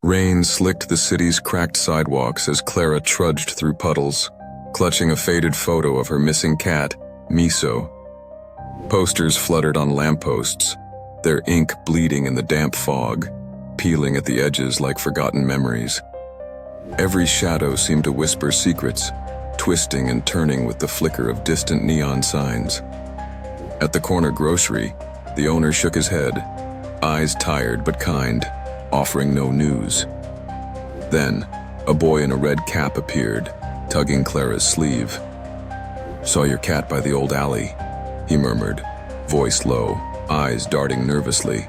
Rain slicked the city's cracked sidewalks as Clara trudged through puddles, clutching a faded photo of her missing cat, Miso. Posters fluttered on lampposts, their ink bleeding in the damp fog, peeling at the edges like forgotten memories. Every shadow seemed to whisper secrets, twisting and turning with the flicker of distant neon signs. At the corner grocery, the owner shook his head, eyes tired but kind, offering no news. Then, a boy in a red cap appeared, tugging Clara's sleeve. "Saw your cat by the old alley," he murmured, voice low, eyes darting nervously.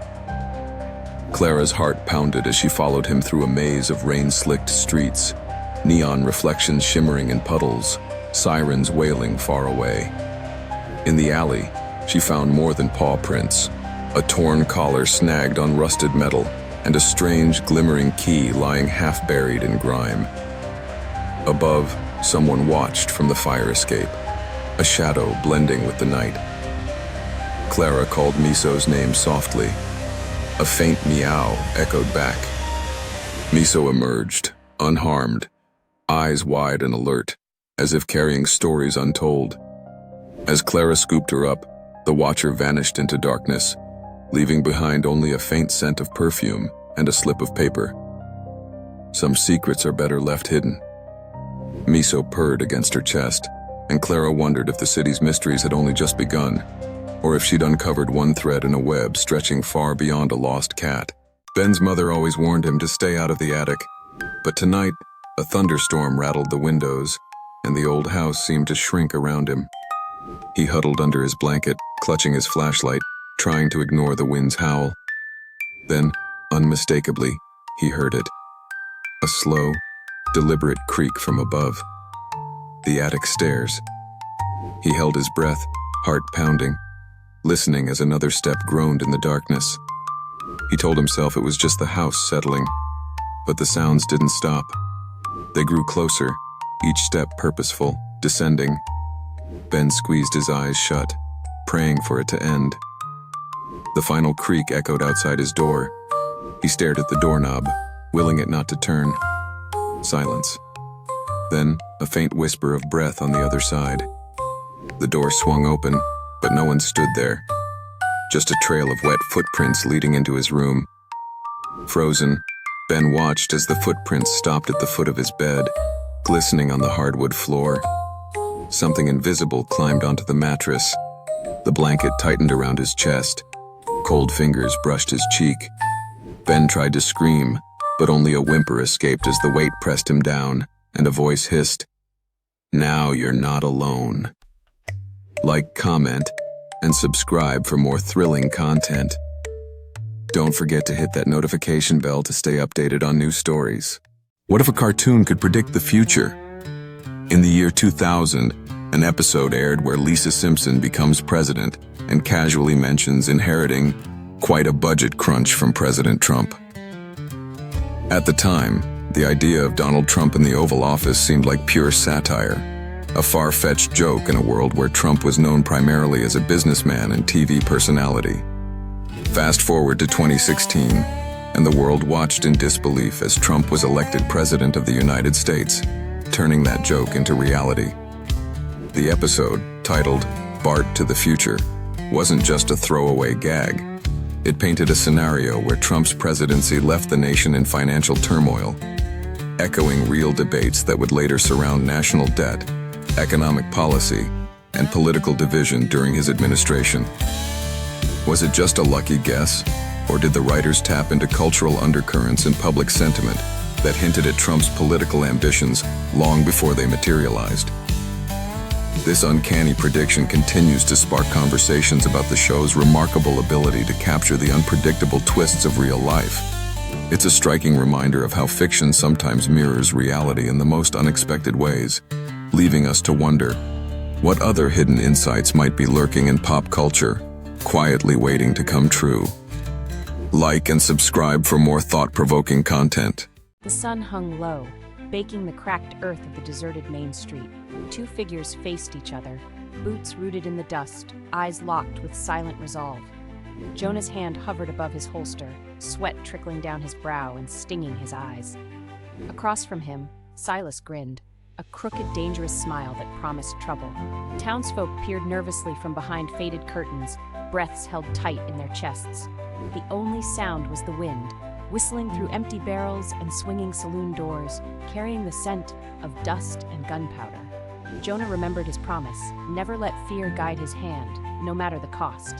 Clara's heart pounded as she followed him through a maze of rain-slicked streets, neon reflections shimmering in puddles, sirens wailing far away. In the alley, she found more than paw prints, a torn collar snagged on rusted metal, and a strange, glimmering key lying half-buried in grime. Above, someone watched from the fire escape, a shadow blending with the night. Clara called Miso's name softly. A faint meow echoed back. Miso emerged, unharmed, eyes wide and alert, as if carrying stories untold. As Clara scooped her up, the watcher vanished into darkness, leaving behind only a faint scent of perfume and a slip of paper. Some secrets are better left hidden. Miso purred against her chest, and Clara wondered if the city's mysteries had only just begun, or if she'd uncovered one thread in a web stretching far beyond a lost cat. Ben's mother always warned him to stay out of the attic, but tonight, a thunderstorm rattled the windows, and the old house seemed to shrink around him. He huddled under his blanket, clutching his flashlight, trying to ignore the wind's howl. Then, unmistakably, he heard it. A slow, deliberate creak from above. The attic stairs. He held his breath, heart pounding, listening as another step groaned in the darkness. He told himself it was just the house settling, but the sounds didn't stop. They grew closer, each step purposeful, descending. Ben squeezed his eyes shut, praying for it to end. The final creak echoed outside his door. He stared at the doorknob, willing it not to turn. Silence. Then, a faint whisper of breath on the other side. The door swung open, but no one stood there. Just a trail of wet footprints leading into his room. Frozen, Ben watched as the footprints stopped at the foot of his bed, glistening on the hardwood floor. Something invisible climbed onto the mattress. The blanket tightened around his chest. Cold fingers brushed his cheek. Ben tried to scream, but only a whimper escaped as the weight pressed him down, and a voice hissed, "Now you're not alone." Like, comment, and subscribe for more thrilling content. Don't forget to hit that notification bell to stay updated on new stories. What if a cartoon could predict the future? In the year 2000, an episode aired where Lisa Simpson becomes president and casually mentions inheriting quite a budget crunch from President Trump. At the time, the idea of Donald Trump in the Oval Office seemed like pure satire, a far-fetched joke in a world where Trump was known primarily as a businessman and TV personality. Fast forward to 2016, and the world watched in disbelief as Trump was elected President of the United States, turning that joke into reality. The episode, titled "Bart to the Future," wasn't just a throwaway gag. It painted a scenario where Trump's presidency left the nation in financial turmoil, echoing real debates that would later surround national debt, economic policy, and political division during his administration. Was it just a lucky guess, or did the writers tap into cultural undercurrents and public sentiment that hinted at Trump's political ambitions long before they materialized? This uncanny prediction continues to spark conversations about the show's remarkable ability to capture the unpredictable twists of real life. It's a striking reminder of how fiction sometimes mirrors reality in the most unexpected ways, leaving us to wonder, what other hidden insights might be lurking in pop culture, quietly waiting to come true? Like and subscribe for more thought-provoking content. The sun hung low, baking the cracked earth of the deserted main street. Two figures faced each other, boots rooted in the dust, eyes locked with silent resolve. Jonah's hand hovered above his holster, sweat trickling down his brow and stinging his eyes. Across from him, Silas grinned, a crooked, dangerous smile that promised trouble. Townsfolk peered nervously from behind faded curtains, breaths held tight in their chests. The only sound was the wind, whistling through empty barrels and swinging saloon doors, carrying the scent of dust and gunpowder. Jonah remembered his promise, never let fear guide his hand, no matter the cost.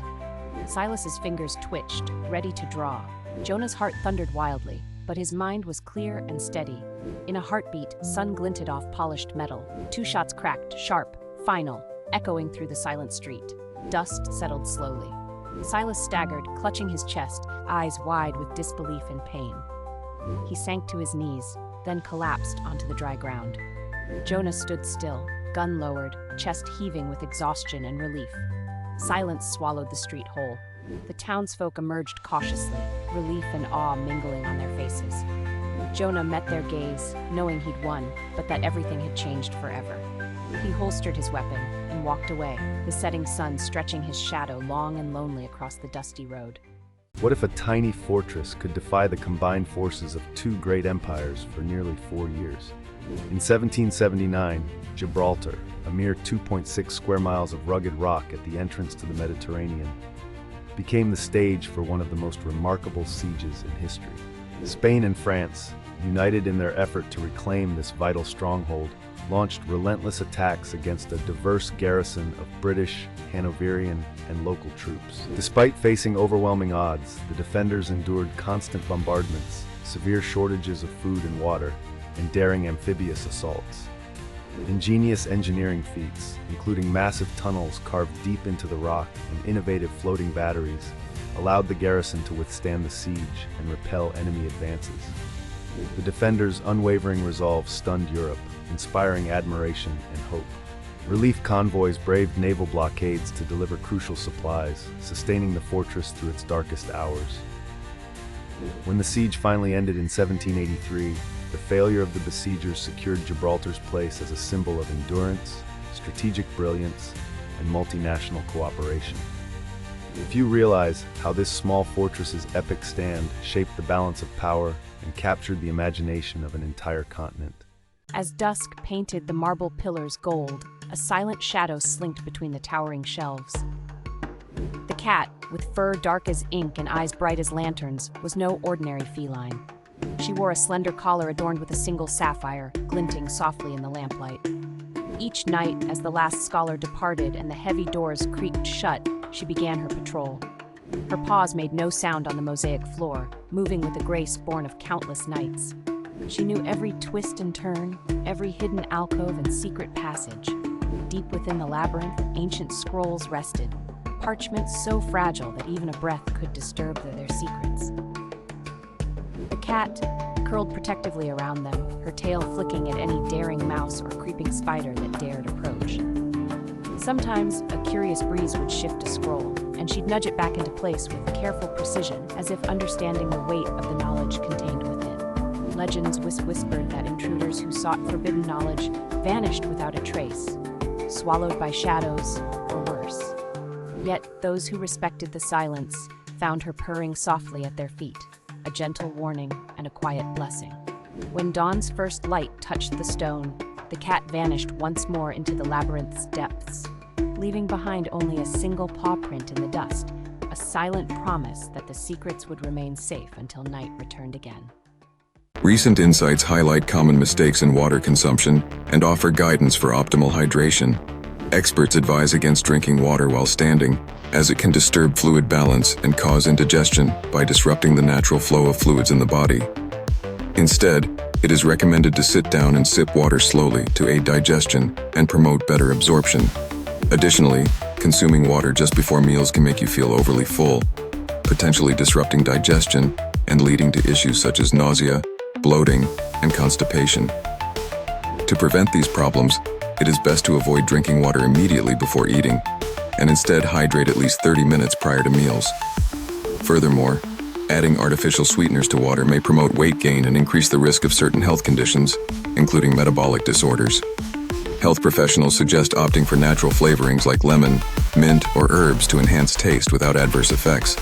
Silas's fingers twitched, ready to draw. Jonah's heart thundered wildly, but his mind was clear and steady. In a heartbeat, sun glinted off polished metal. 2 shots cracked, sharp, final, echoing through the silent street. Dust settled slowly. Silas staggered, clutching his chest, eyes wide with disbelief and pain. He sank to his knees, then collapsed onto the dry ground. Jonah stood still, gun lowered, chest heaving with exhaustion and relief. Silence swallowed the street whole. The townsfolk emerged cautiously, relief and awe mingling on their faces. Jonah met their gaze, knowing he'd won, but that everything had changed forever. He holstered his weapon and walked away, the setting sun stretching his shadow long and lonely across the dusty road. What if a tiny fortress could defy the combined forces of 2 great empires for nearly 4 years? In 1779, Gibraltar, a mere 2.6 square miles of rugged rock at the entrance to the Mediterranean, became the stage for one of the most remarkable sieges in history. Spain and France, united in their effort to reclaim this vital stronghold, launched relentless attacks against a diverse garrison of British, Hanoverian, and local troops. Despite facing overwhelming odds, the defenders endured constant bombardments, severe shortages of food and water, and daring amphibious assaults. Ingenious engineering feats, including massive tunnels carved deep into the rock and innovative floating batteries, allowed the garrison to withstand the siege and repel enemy advances. The defenders' unwavering resolve stunned Europe, inspiring admiration and hope. Relief convoys braved naval blockades to deliver crucial supplies, sustaining the fortress through its darkest hours. When the siege finally ended in 1783, the failure of the besiegers secured Gibraltar's place as a symbol of endurance, strategic brilliance, and multinational cooperation. Few realize how this small fortress's epic stand shaped the balance of power and captured the imagination of an entire continent. As dusk painted the marble pillars gold, a silent shadow slinked between the towering shelves. The cat, with fur dark as ink and eyes bright as lanterns, was no ordinary feline. She wore a slender collar adorned with a single sapphire, glinting softly in the lamplight. Each night, as the last scholar departed and the heavy doors creaked shut, she began her patrol. Her paws made no sound on the mosaic floor, moving with a grace born of countless nights. She knew every twist and turn, every hidden alcove and secret passage. Deep within the labyrinth, ancient scrolls rested, parchments so fragile that even a breath could disturb their secrets. The cat curled protectively around them, her tail flicking at any daring mouse or creeping spider that dared approach. Sometimes a curious breeze would shift a scroll, and she'd nudge it back into place with careful precision, as if understanding the weight of the knowledge contained within. Legends whispered that intruders who sought forbidden knowledge vanished without a trace, swallowed by shadows, or worse. Yet those who respected the silence found her purring softly at their feet, a gentle warning and a quiet blessing. When dawn's first light touched the stone, the cat vanished once more into the labyrinth's depths, leaving behind only a single paw print in the dust, a silent promise that the secrets would remain safe until night returned again. Recent insights highlight common mistakes in water consumption and offer guidance for optimal hydration. Experts advise against drinking water while standing, as it can disturb fluid balance and cause indigestion by disrupting the natural flow of fluids in the body. Instead, it is recommended to sit down and sip water slowly to aid digestion and promote better absorption. Additionally, consuming water just before meals can make you feel overly full, potentially disrupting digestion and leading to issues such as nausea, bloating, and constipation. To prevent these problems, it is best to avoid drinking water immediately before eating, and instead hydrate at least 30 minutes prior to meals. Furthermore, adding artificial sweeteners to water may promote weight gain and increase the risk of certain health conditions, including metabolic disorders. Health professionals suggest opting for natural flavorings like lemon, mint, or herbs to enhance taste without adverse effects.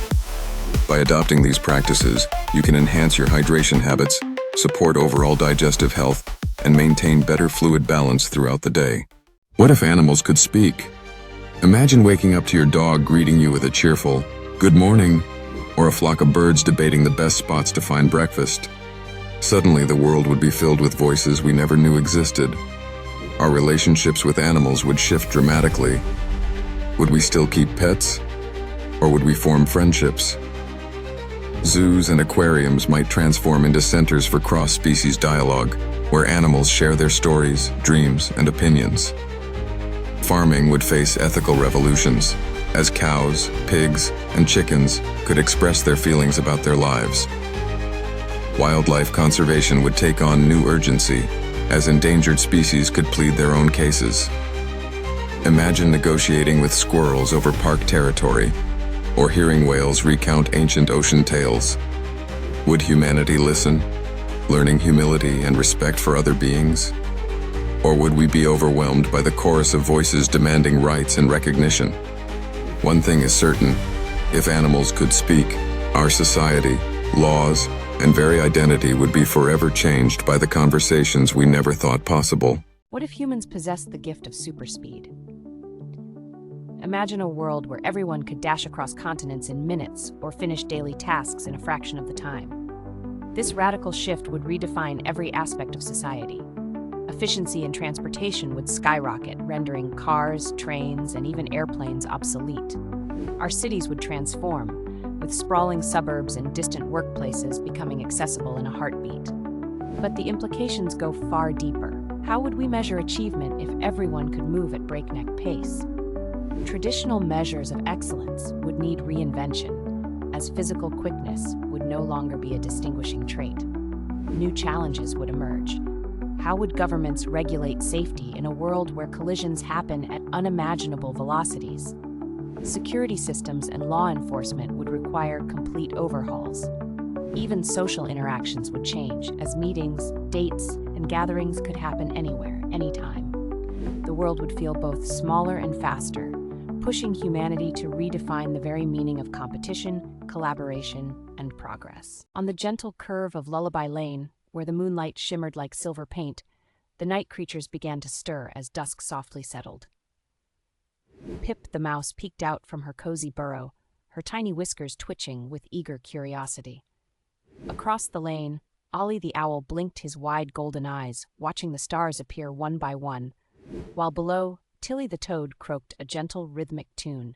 By adopting these practices, you can enhance your hydration habits, support overall digestive health, and maintain better fluid balance throughout the day. What if animals could speak? Imagine waking up to your dog greeting you with a cheerful, "Good morning," or a flock of birds debating the best spots to find breakfast. Suddenly, the world would be filled with voices we never knew existed. Our relationships with animals would shift dramatically. Would we still keep pets? Or would we form friendships? Zoos and aquariums might transform into centers for cross-species dialogue, where animals share their stories, dreams, and opinions. Farming would face ethical revolutions, as cows, pigs, and chickens could express their feelings about their lives. Wildlife conservation would take on new urgency, as endangered species could plead their own cases. Imagine negotiating with squirrels over park territory, or hearing whales recount ancient ocean tales. Would humanity listen, learning humility and respect for other beings? Or would we be overwhelmed by the chorus of voices demanding rights and recognition? One thing is certain: if animals could speak, our society, laws, and very identity would be forever changed by the conversations we never thought possible. What if humans possessed the gift of superspeed? Imagine a world where everyone could dash across continents in minutes or finish daily tasks in a fraction of the time. This radical shift would redefine every aspect of society. Efficiency in transportation would skyrocket, rendering cars, trains, and even airplanes obsolete. Our cities would transform, with sprawling suburbs and distant workplaces becoming accessible in a heartbeat. But the implications go far deeper. How would we measure achievement if everyone could move at breakneck pace? Traditional measures of excellence would need reinvention, as physical quickness would no longer be a distinguishing trait. New challenges would emerge. How would governments regulate safety in a world where collisions happen at unimaginable velocities? Security systems and law enforcement would require complete overhauls. Even social interactions would change, as meetings, dates, and gatherings could happen anywhere, anytime. The world would feel both smaller and faster, pushing humanity to redefine the very meaning of competition, collaboration, and progress. On the gentle curve of Lullaby Lane, where the moonlight shimmered like silver paint, the night creatures began to stir as dusk softly settled. Pip the mouse peeked out from her cozy burrow, her tiny whiskers twitching with eager curiosity. Across the lane, Ollie the owl blinked his wide golden eyes, watching the stars appear one by one, while below, Tilly the toad croaked a gentle rhythmic tune.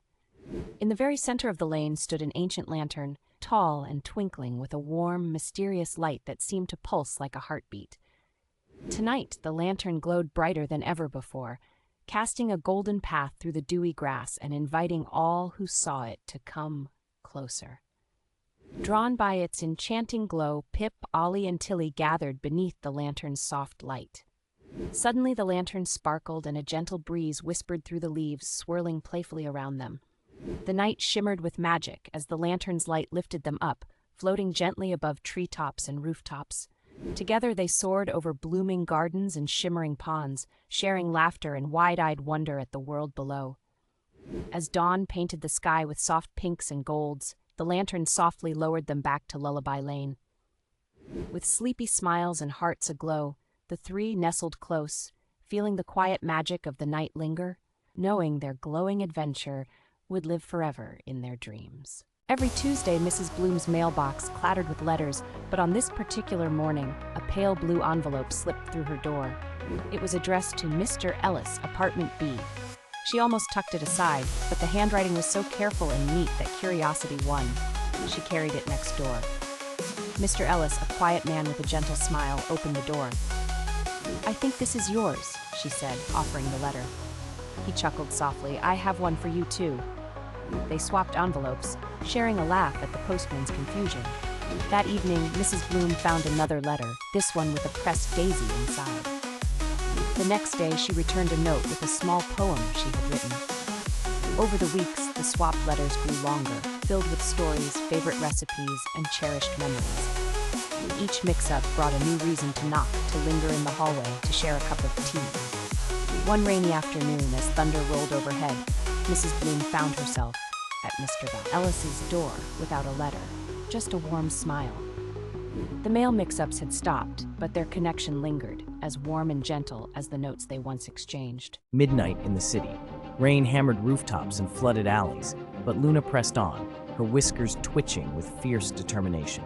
In the very center of the lane stood an ancient lantern, tall and twinkling with a warm, mysterious light that seemed to pulse like a heartbeat. Tonight, the lantern glowed brighter than ever before, casting a golden path through the dewy grass and inviting all who saw it to come closer. Drawn by its enchanting glow, Pip, Ollie, and Tilly gathered beneath the lantern's soft light. Suddenly the lantern sparkled and a gentle breeze whispered through the leaves, swirling playfully around them. The night shimmered with magic as the lantern's light lifted them up, floating gently above treetops and rooftops. Together they soared over blooming gardens and shimmering ponds, sharing laughter and wide-eyed wonder at the world below. As dawn painted the sky with soft pinks and golds, the lantern softly lowered them back to Lullaby Lane. With sleepy smiles and hearts aglow, the three nestled close, feeling the quiet magic of the night linger, knowing their glowing adventure would live forever in their dreams. Every Tuesday, Mrs. Bloom's mailbox clattered with letters, but on this particular morning, a pale blue envelope slipped through her door. It was addressed to Mr. Ellis, Apartment B. She almost tucked it aside, but the handwriting was so careful and neat that curiosity won. She carried it next door. Mr. Ellis, a quiet man with a gentle smile, opened the door. "I think this is yours," she said, offering the letter. He chuckled softly. "I have one for you, too." They swapped envelopes, sharing a laugh at the postman's confusion. That evening, Mrs. Bloom found another letter, this one with a pressed daisy inside. The next day, she returned a note with a small poem she had written. Over the weeks, the swapped letters grew longer, filled with stories, favorite recipes, and cherished memories. Each mix-up brought a new reason to knock, to linger in the hallway, to share a cup of tea. One rainy afternoon, as thunder rolled overhead, Mrs. Bloom found herself, at Mr. Ellis's door without a letter, just a warm smile. The mail mix-ups had stopped, but their connection lingered, as warm and gentle as the notes they once exchanged. Midnight in the city. Rain hammered rooftops and flooded alleys, but Luna pressed on, her whiskers twitching with fierce determination.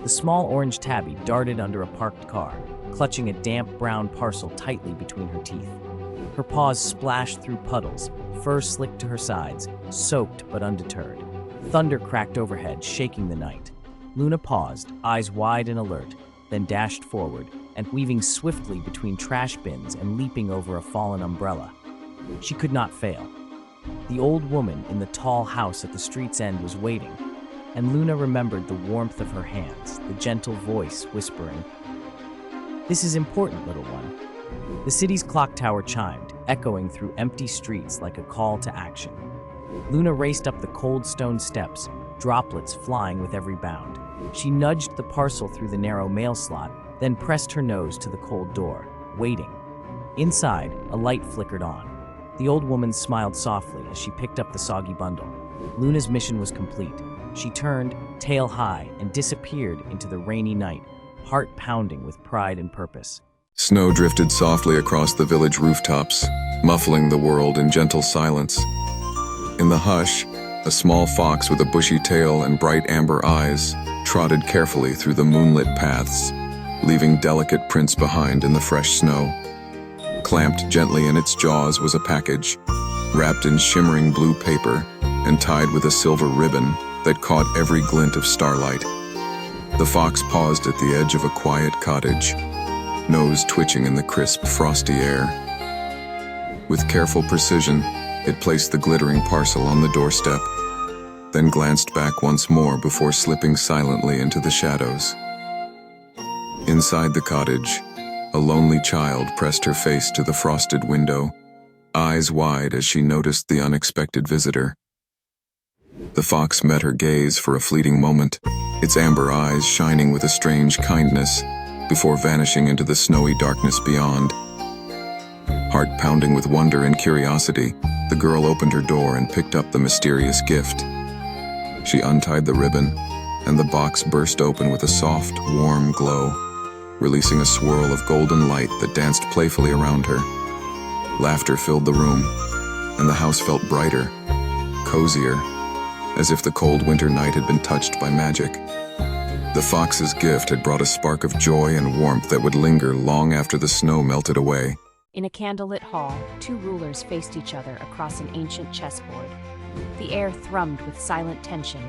The small orange tabby darted under a parked car, clutching a damp brown parcel tightly between her teeth. Her paws splashed through puddles, fur slicked to her sides, soaked but undeterred. Thunder cracked overhead, shaking the night. Luna paused, eyes wide and alert, then dashed forward, and weaving swiftly between trash bins and leaping over a fallen umbrella. She could not fail. The old woman in the tall house at the street's end was waiting, and Luna remembered the warmth of her hands, the gentle voice whispering, "This is important, little one." The city's clock tower chimed, echoing through empty streets like a call to action. Luna raced up the cold stone steps, droplets flying with every bound. She nudged the parcel through the narrow mail slot, then pressed her nose to the cold door, waiting. Inside, a light flickered on. The old woman smiled softly as she picked up the soggy bundle. Luna's mission was complete. She turned, tail high, and disappeared into the rainy night, heart pounding with pride and purpose. Snow drifted softly across the village rooftops, muffling the world in gentle silence. In the hush, a small fox with a bushy tail and bright amber eyes trotted carefully through the moonlit paths, leaving delicate prints behind in the fresh snow. Clamped gently in its jaws was a package, wrapped in shimmering blue paper and tied with a silver ribbon that caught every glint of starlight. The fox paused at the edge of a quiet cottage, nose twitching in the crisp, frosty air. With careful precision, it placed the glittering parcel on the doorstep, then glanced back once more before slipping silently into the shadows. Inside the cottage, a lonely child pressed her face to the frosted window, eyes wide as she noticed the unexpected visitor. The fox met her gaze for a fleeting moment, its amber eyes shining with a strange kindness, before vanishing into the snowy darkness beyond. Heart pounding with wonder and curiosity, the girl opened her door and picked up the mysterious gift. She untied the ribbon, and the box burst open with a soft, warm glow, releasing a swirl of golden light that danced playfully around her. Laughter filled the room, and the house felt brighter, cozier, as if the cold winter night had been touched by magic. The fox's gift had brought a spark of joy and warmth that would linger long after the snow melted away. In a candlelit hall, two rulers faced each other across an ancient chessboard. The air thrummed with silent tension,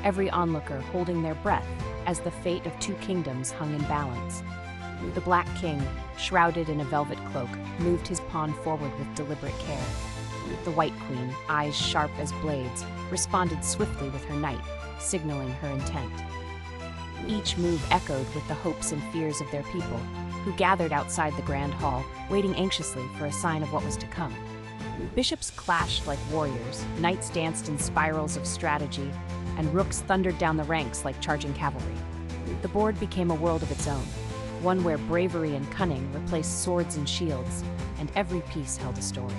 every onlooker holding their breath as the fate of two kingdoms hung in balance. The Black King, shrouded in a velvet cloak, moved his pawn forward with deliberate care. The White Queen, eyes sharp as blades, responded swiftly with her knight, signaling her intent. Each move echoed with the hopes and fears of their people, who gathered outside the grand hall, waiting anxiously for a sign of what was to come. Bishops clashed like warriors, knights danced in spirals of strategy, and rooks thundered down the ranks like charging cavalry. The board became a world of its own, one where bravery and cunning replaced swords and shields, and every piece held a story.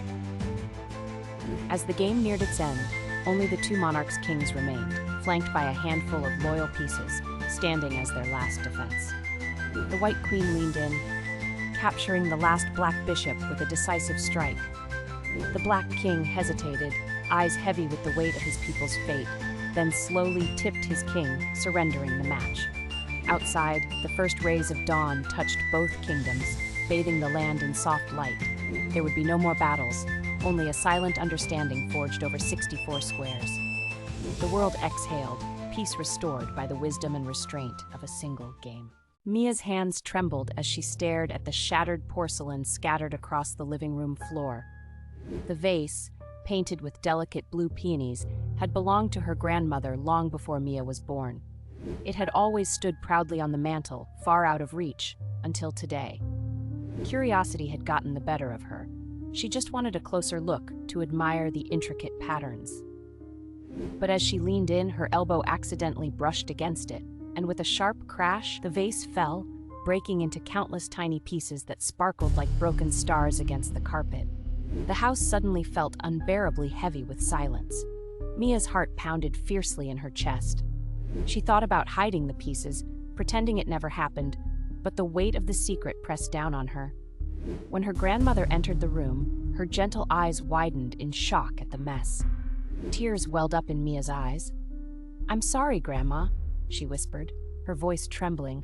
As the game neared its end, only the two monarchs' kings remained, flanked by a handful of loyal pieces, standing as their last defense. The White Queen leaned in, capturing the last Black Bishop with a decisive strike. The Black King hesitated, eyes heavy with the weight of his people's fate, then slowly tipped his king, surrendering the match. Outside, the first rays of dawn touched both kingdoms, bathing the land in soft light. There would be no more battles, only a silent understanding forged over 64 squares. The world exhaled, peace restored by the wisdom and restraint of a single game. Mia's hands trembled as she stared at the shattered porcelain scattered across the living room floor. The vase, painted with delicate blue peonies, had belonged to her grandmother long before Mia was born. It had always stood proudly on the mantel, far out of reach, until today. Curiosity had gotten the better of her. She just wanted a closer look to admire the intricate patterns. But as she leaned in, her elbow accidentally brushed against it, and with a sharp crash, the vase fell, breaking into countless tiny pieces that sparkled like broken stars against the carpet. The house suddenly felt unbearably heavy with silence. Mia's heart pounded fiercely in her chest. She thought about hiding the pieces, pretending it never happened, but the weight of the secret pressed down on her. When her grandmother entered the room, her gentle eyes widened in shock at the mess. Tears welled up in Mia's eyes. "I'm sorry, Grandma," she whispered, her voice trembling.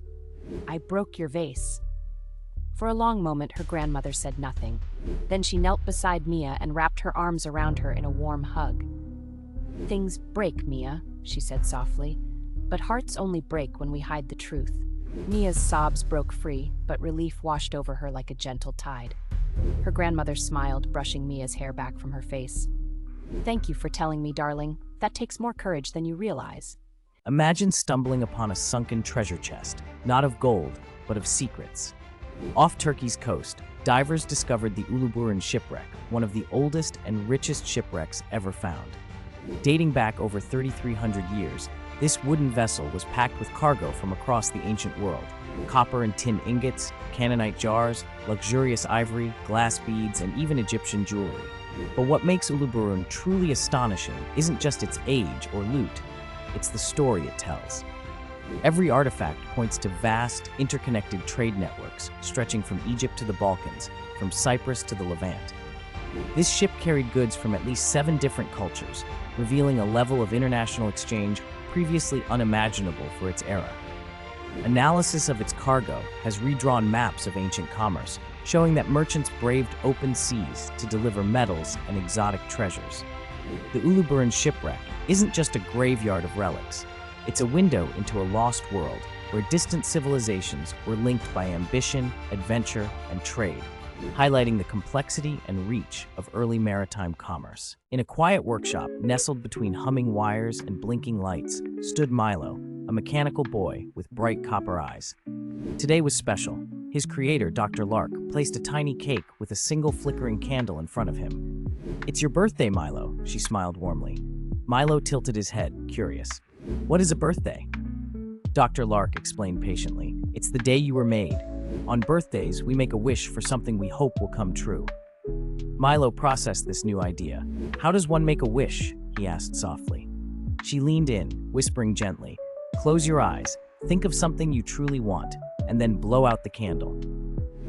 "I broke your vase." For a long moment, her grandmother said nothing. Then she knelt beside Mia and wrapped her arms around her in a warm hug. "Things break, Mia," she said softly, "but hearts only break when we hide the truth." Mia's sobs broke free, but relief washed over her like a gentle tide. Her grandmother smiled, brushing Mia's hair back from her face. "Thank you for telling me, darling. That takes more courage than you realize." Imagine stumbling upon a sunken treasure chest, not of gold, but of secrets. Off Turkey's coast, divers discovered the Uluburun shipwreck, one of the oldest and richest shipwrecks ever found. Dating back over 3,300 years, this wooden vessel was packed with cargo from across the ancient world: copper and tin ingots, Canaanite jars, luxurious ivory, glass beads, and even Egyptian jewelry. But what makes Uluburun truly astonishing isn't just its age or loot, it's the story it tells. Every artifact points to vast, interconnected trade networks stretching from Egypt to the Balkans, from Cyprus to the Levant. This ship carried goods from at least 7 different cultures, revealing a level of international exchange previously unimaginable for its era. Analysis of its cargo has redrawn maps of ancient commerce, showing that merchants braved open seas to deliver metals and exotic treasures. The Uluburun shipwreck isn't just a graveyard of relics. It's a window into a lost world where distant civilizations were linked by ambition, adventure, and trade, highlighting the complexity and reach of early maritime commerce. In a quiet workshop nestled between humming wires and blinking lights stood Milo, a mechanical boy with bright copper eyes. Today was special. His creator, Dr. Lark, placed a tiny cake with a single flickering candle in front of him. "It's your birthday, Milo," she smiled warmly. Milo tilted his head, curious. "What is a birthday?" Dr. Lark explained patiently. "It's the day you were made. On birthdays, we make a wish for something we hope will come true." Milo processed this new idea. "How does one make a wish?" he asked softly. She leaned in, whispering gently, "Close your eyes, think of something you truly want, and then blow out the candle."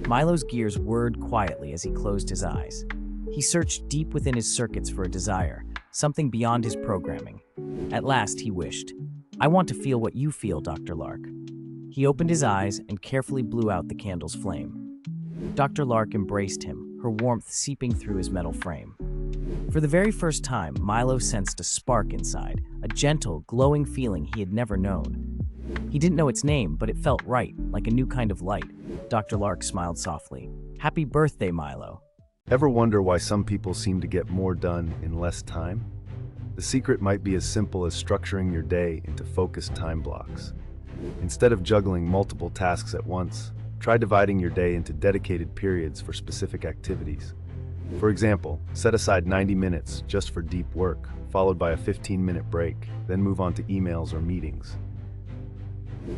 Milo's gears whirred quietly as he closed his eyes. He searched deep within his circuits for a desire, something beyond his programming. At last, he wished, "I want to feel what you feel, Dr. Lark." He opened his eyes and carefully blew out the candle's flame. Dr. Lark embraced him, her warmth seeping through his metal frame. For the very first time, Milo sensed a spark inside, a gentle, glowing feeling he had never known. He didn't know its name, but it felt right, like a new kind of light. Dr. Lark smiled softly. "Happy birthday, Milo." Ever wonder why some people seem to get more done in less time? The secret might be as simple as structuring your day into focused time blocks. Instead of juggling multiple tasks at once, try dividing your day into dedicated periods for specific activities. For example, set aside 90 minutes just for deep work, followed by a 15-minute break, then move on to emails or meetings.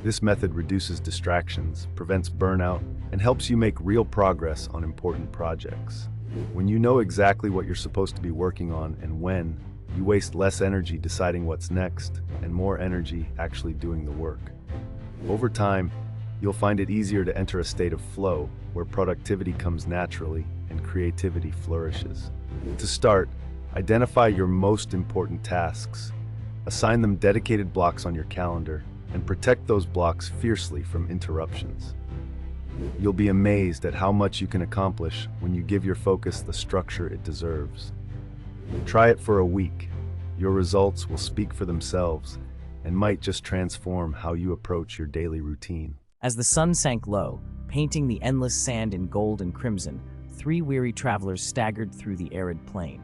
This method reduces distractions, prevents burnout, and helps you make real progress on important projects. When you know exactly what you're supposed to be working on and when, you waste less energy deciding what's next and more energy actually doing the work. Over time, you'll find it easier to enter a state of flow where productivity comes naturally and creativity flourishes. To start, identify your most important tasks. Assign them dedicated blocks on your calendar and protect those blocks fiercely from interruptions. You'll be amazed at how much you can accomplish when you give your focus the structure it deserves. Try it for a week. Your results will speak for themselves and might just transform how you approach your daily routine. As the sun sank low, painting the endless sand in gold and crimson, 3 weary travelers staggered through the arid plain.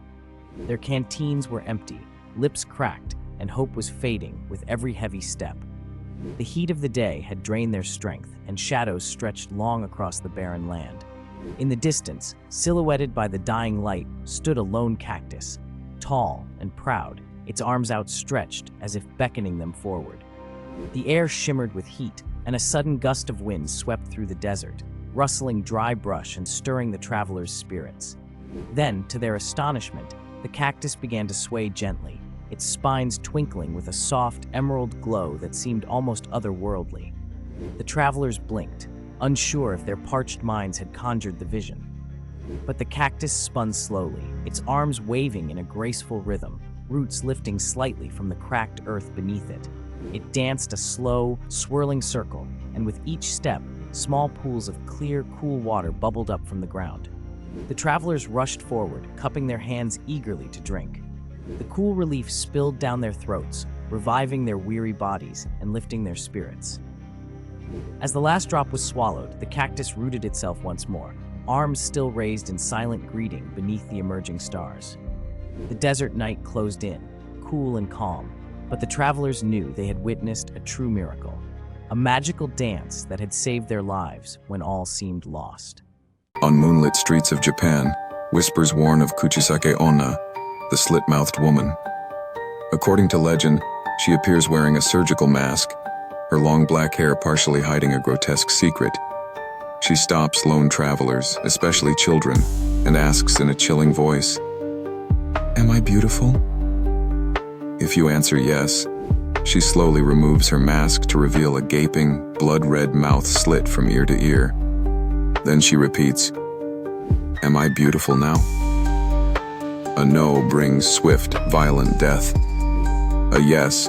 Their canteens were empty, lips cracked, and hope was fading with every heavy step. The heat of the day had drained their strength, and shadows stretched long across the barren land. In the distance, silhouetted by the dying light, stood a lone cactus, tall and proud, its arms outstretched as if beckoning them forward. The air shimmered with heat, and a sudden gust of wind swept through the desert, rustling dry brush and stirring the travelers' spirits. Then, to their astonishment, the cactus began to sway gently, its spines twinkling with a soft emerald glow that seemed almost otherworldly. The travelers blinked, unsure if their parched minds had conjured the vision. But the cactus spun slowly, its arms waving in a graceful rhythm, roots lifting slightly from the cracked earth beneath it. It danced a slow, swirling circle, and with each step, small pools of clear, cool water bubbled up from the ground. The travelers rushed forward, cupping their hands eagerly to drink. The cool relief spilled down their throats, reviving their weary bodies and lifting their spirits. As the last drop was swallowed, the cactus rooted itself once more, arms still raised in silent greeting beneath the emerging stars. The desert night closed in, cool and calm, but the travelers knew they had witnessed a true miracle, a magical dance that had saved their lives when all seemed lost. On moonlit streets of Japan, whispers warn of Kuchisake Onna, the slit-mouthed woman. According to legend, she appears wearing a surgical mask, her long black hair partially hiding a grotesque secret. She stops lone travelers, especially children, and asks in a chilling voice, "Am I beautiful?" If you answer yes, she slowly removes her mask to reveal a gaping, blood-red mouth slit from ear to ear. Then she repeats, "Am I beautiful now?" A no brings swift, violent death. A yes,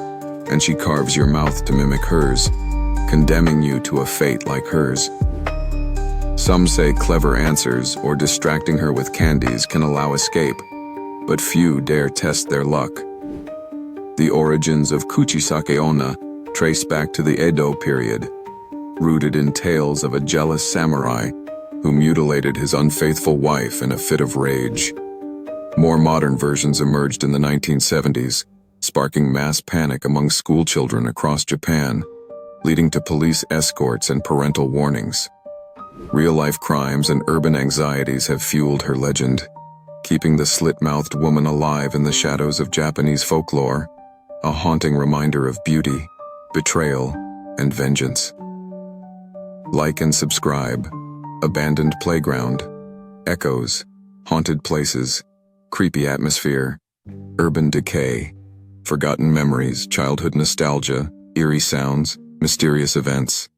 and she carves your mouth to mimic hers, condemning you to a fate like hers. Some say clever answers or distracting her with candies can allow escape, but few dare test their luck. The origins of Kuchisake Onna trace back to the Edo period, rooted in tales of a jealous samurai who mutilated his unfaithful wife in a fit of rage. More modern versions emerged in the 1970s, sparking mass panic among schoolchildren across Japan, leading to police escorts and parental warnings. Real-life crimes and urban anxieties have fueled her legend, keeping the slit-mouthed woman alive in the shadows of Japanese folklore, a haunting reminder of beauty, betrayal, and vengeance. Like and subscribe. Abandoned playground, echoes, haunted places, creepy atmosphere, urban decay, forgotten memories, childhood nostalgia, eerie sounds, mysterious events.